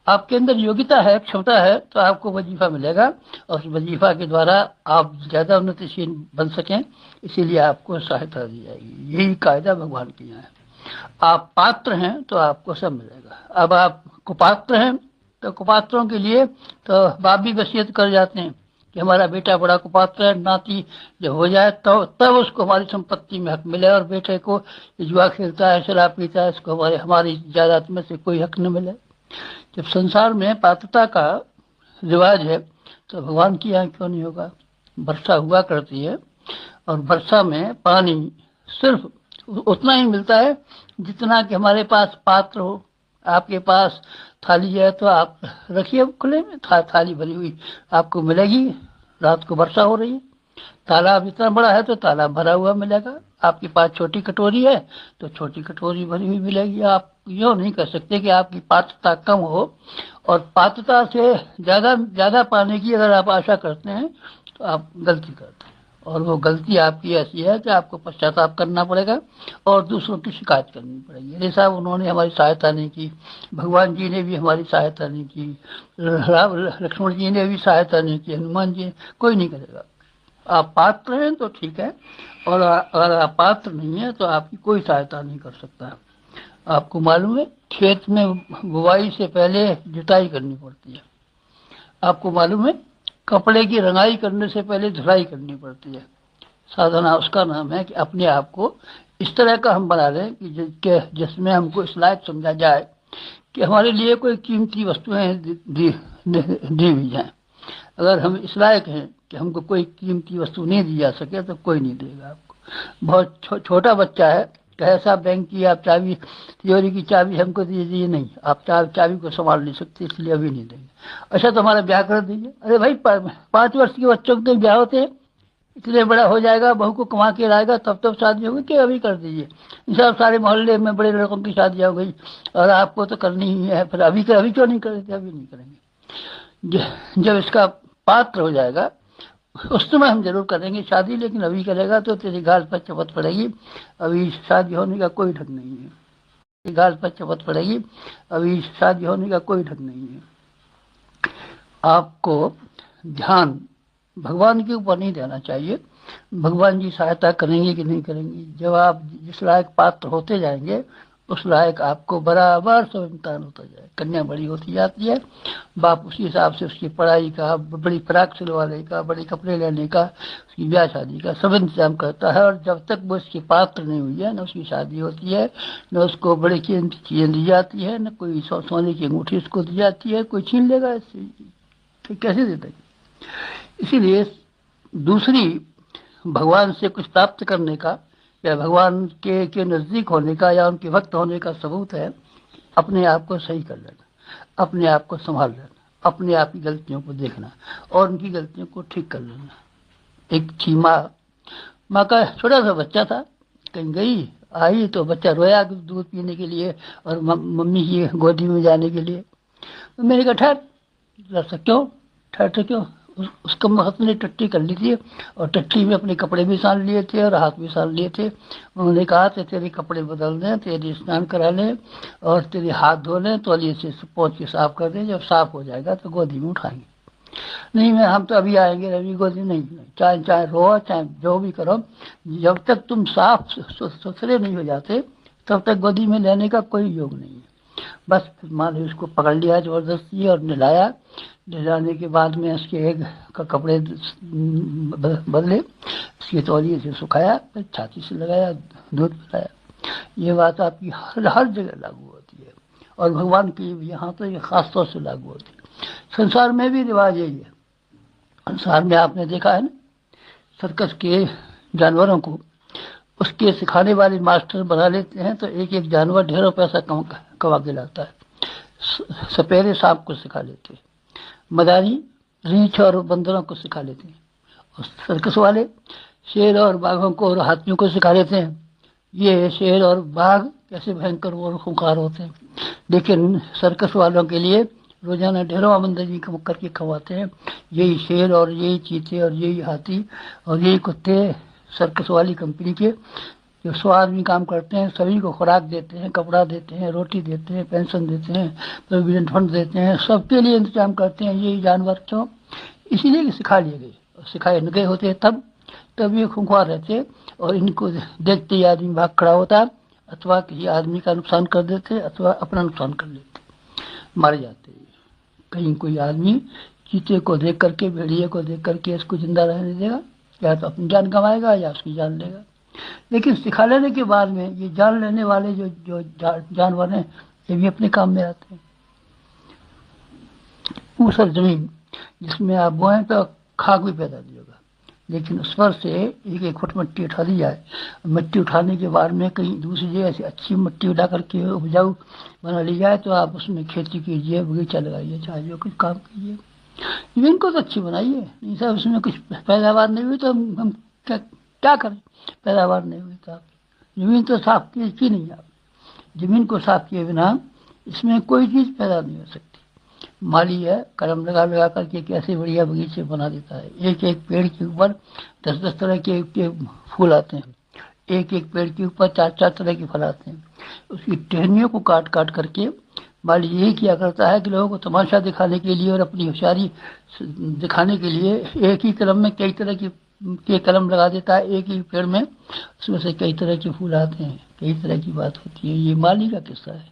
आपके अंदर योग्यता है, क्षमता है, तो आपको वजीफा मिलेगा और उस वजीफा के द्वारा आप ज़्यादा उन्नतिशील बन सकें, इसीलिए आपको सहायता दी जाएगी। यही कायदा भगवान के यहाँ है। आप पात्र हैं तो आपको सब मिलेगा। अब आप कुपात्र हैं तो कुपात्रों के लिए तो बाप भी वसीयत कर जाते हैं कि हमारा बेटा बड़ा कुपात्र है, नाती जब हो जाए तो तब उसको हमारी संपत्ति में हक मिले, और बेटे को जुआ खेलता है, शराब पीता है, इसको हमारी जायदाद में से कोई हक न मिले। जब संसार में पात्रता का रिवाज है तो भगवान की यहाँ क्यों नहीं होगा। वर्षा हुआ करती है और वर्षा में पानी सिर्फ उतना ही मिलता है जितना कि हमारे पास पात्र हो। आपके पास थाली है तो आप रखिए खुले में, थाली भरी हुई आपको मिलेगी। रात को वर्षा हो रही है, तालाब इतना बड़ा है तो तालाब भरा हुआ मिलेगा। आपके पास छोटी कटोरी है तो छोटी कटोरी भरी हुई मिलेगी। आप यो नहीं कर सकते कि आपकी पात्रता कम हो और पात्रता से ज़्यादा ज़्यादा पाने की अगर आप आशा करते हैं तो आप गलती करते हैं, और वो गलती आपकी ऐसी है कि आपको पश्चाताप करना पड़ेगा और दूसरों की शिकायत करनी पड़ेगी। अरे साहब उन्होंने हमारी सहायता नहीं की, भगवान जी ने भी हमारी सहायता नहीं की, लक्ष्मण जी ने भी सहायता नहीं की, हनुमान जी, कोई नहीं करेगा। आप पात्र हैं तो ठीक है, और अगर आप पात्र नहीं है तो आपकी कोई सहायता नहीं कर सकता। आपको मालूम है खेत में बुवाई से पहले जुताई करनी पड़ती है। आपको मालूम है कपड़े की रंगाई करने से पहले धुलाई करनी पड़ती है। साधना उसका नाम है कि अपने आप को इस तरह का हम बना लें कि जिसमें हमको इस लायक समझा जाए कि हमारे लिए कोई कीमती वस्तुएं दी हुई जाए। अगर हम इस लायक हैं कि हमको कोई कीमती वस्तु नहीं दी जा सके तो कोई नहीं देगा आपको। बहुत छोटा बच्चा है, कहे साहब बैंक की आप चाबी, तिजोरी की चाबी हमको दीजिए, नहीं आप चाबी को संभाल नहीं सकते इसलिए अभी नहीं देंगे। अच्छा तो हमारा ब्याह कर दीजिए। अरे भाई 5 वर्ष के बच्चों के ब्याह होते हैं, इतने बड़ा हो जाएगा, बहू को कमा के लाएगा तब तब शादी होगी कि अभी कर दीजिए। सब सारे मोहल्ले में बड़े लड़कों की शादी हो गई और आपको तो करनी ही है, फिर अभी क्यों नहीं करेंगे? अभी नहीं करेंगे। जब इसका पात्र हो जाएगा उस समय हम जरूर करेंगे शादी, लेकिन अभी करेगा तो तेरी गाल पर चपत पड़ेगी। अभी शादी होने का कोई ढंग नहीं है, तेरी गाल पर चपत पड़ेगी, अभी शादी होने का कोई ढंग नहीं है। आपको ध्यान भगवान के ऊपर नहीं देना चाहिए, भगवान जी सहायता करेंगे कि नहीं करेंगे। जब आप जिस लायक पात्र होते जाएंगे उस लायक आपको बराबर सब इम्तहान होता जाए। कन्या बड़ी होती जाती है, बाप उसी हिसाब से उसकी पढ़ाई का, बड़ी फ्राक सिलवाने का, बड़े कपड़े लेने का, उसकी ब्याह शादी का सब इंतजाम करता है। और जब तक वो उसकी पात्र नहीं हुई है न उसकी शादी होती है, न उसको बड़ी कीमती चीज़ें दी जाती है, न कोई सोने की अंगूठी उसको दी जाती है। कोई छीन लेगा इससे तो कैसे दे देंगे। इसीलिए दूसरी भगवान से कुछ प्राप्त करने का या भगवान के नज़दीक होने का या उनके भक्त होने का सबूत है अपने आप को सही कर लेना, अपने आप को संभाल लेना, अपने आप की गलतियों को देखना और उनकी गलतियों को ठीक कर लेना। एक थी माँ का छोटा सा बच्चा था, कहीं गई आई तो बच्चा रोया दूध पीने के लिए और मम्मी की गोदी में जाने के लिए। तो मैंने कहा ठहर, क्यों ठहरते क्यों? उसका महत ने टट्टी कर ली थी और टट्टी में अपने कपड़े भी सान लिए थे और हाथ भी सान लिए थे। उन्होंने कहा कि तेरे कपड़े बदल दें, तेरे स्नान करा लें और तेरे हाथ धो लें, तौलिए से पोंछ के साफ कर दें, जब साफ हो जाएगा तो गोदी में उठाएंगे। नहीं मैं हम तो अभी आएंगे, अभी गोदी नहीं, चाहे रो चाहे जो भी करो, जब तक तुम साफ सुथरे नहीं हो जाते तब तक गोदी में लेने का कोई योग नहीं है। बस माँ ने उसको पकड़ लिया जबरदस्ती और नहलाया। नहलाने के बाद में उसके एक का कपड़े बदले, उसके तौलिए से सुखाया, फिर छाती से लगाया, दूध पिलाया। ये बात आपकी हर जगह लागू होती है और भगवान की यहाँ तो ये खास तौर से लागू होती है। संसार में भी रिवाज यही है। संसार में आपने देखा है ना, सर्कस के जानवरों को उसके सिखाने वाले मास्टर बना लेते हैं तो एक एक जानवर ढेरों पैसा कमा के लाता है। सपेरे सांप को सिखा लेते हैं, मदारी रीछ और बंदरों को सिखा लेते हैं, और सर्कस वाले शेर और बाघों को और हाथियों को सिखा लेते हैं। ये शेर और बाघ कैसे भयंकर और खूंखार होते हैं, लेकिन सर्कस वालों के लिए रोजाना ढेरों आमदनी करके खवाते हैं। यही शेर और यही चीते और यही हाथी और यही कुत्ते सर्कस वाली कंपनी के जो 100 आदमी काम करते हैं, सभी को खुराक देते हैं, कपड़ा देते हैं, रोटी देते हैं, पेंशन देते हैं, प्रोविडेंट फंड देते हैं, सबके लिए इंतजाम करते हैं। यही जानवर क्यों? इसीलिए सिखा लिए गए, सिखाए न गए होते तब ये खूंखार रहते, और इनको देखते ही आदमी भाग खड़ा होता, अथवा किसी आदमी का नुकसान कर देते, अथवा अपना नुकसान कर लेते, मारे जाते। कहीं कोई आदमी चीते को देख करके, भेड़िए को देख करके इसको जिंदा रहने देगा, या तो अपनी जान गंवाएगा या उसकी जान लेगा। लेकिन सिखा लेने के बाद में ये जान लेने वाले जो जानवर हैं, ये भी अपने काम में आते हैं। ऊसर जमीन जिसमें आप बोएं तो खाक भी पैदा नहीं होगा, लेकिन उस पर से एक एक फुट मिट्टी उठा दी जाए, मिट्टी उठाने के बाद में कहीं दूसरी जगह से अच्छी मिट्टी उठा करके उपजाऊ बना ली जाए, तो आप उसमें खेती कीजिए, बगीचा लगाइए, चाहे जो कुछ काम कीजिए, जमीन को तो अच्छी बनाइए। नहीं साहब उसमें कुछ पैदावार नहीं हुई तो हम क्या करें? पैदावार नहीं हुई तो आप जमीन तो साफ की नहीं, आप जमीन को साफ किए बिना इसमें कोई चीज़ पैदा नहीं हो सकती। माली है, कलम लगा लगा करके कैसे बढ़िया बगीचे बना देता है। एक एक पेड़ के ऊपर 10-10 तरह के फूल आते हैं, एक एक पेड़ के ऊपर 4-4 तरह के फल आते हैं। उसकी टहनियों को काट काट करके माली यही किया करता है कि लोगों को तमाशा दिखाने के लिए और अपनी होशियारी दिखाने के लिए एक ही कलम में कई तरह के कलम लगा देता है, एक ही पेड़ में, उसमें से कई तरह के फूल आते हैं, कई तरह की बात होती है। ये माली का किस्सा है।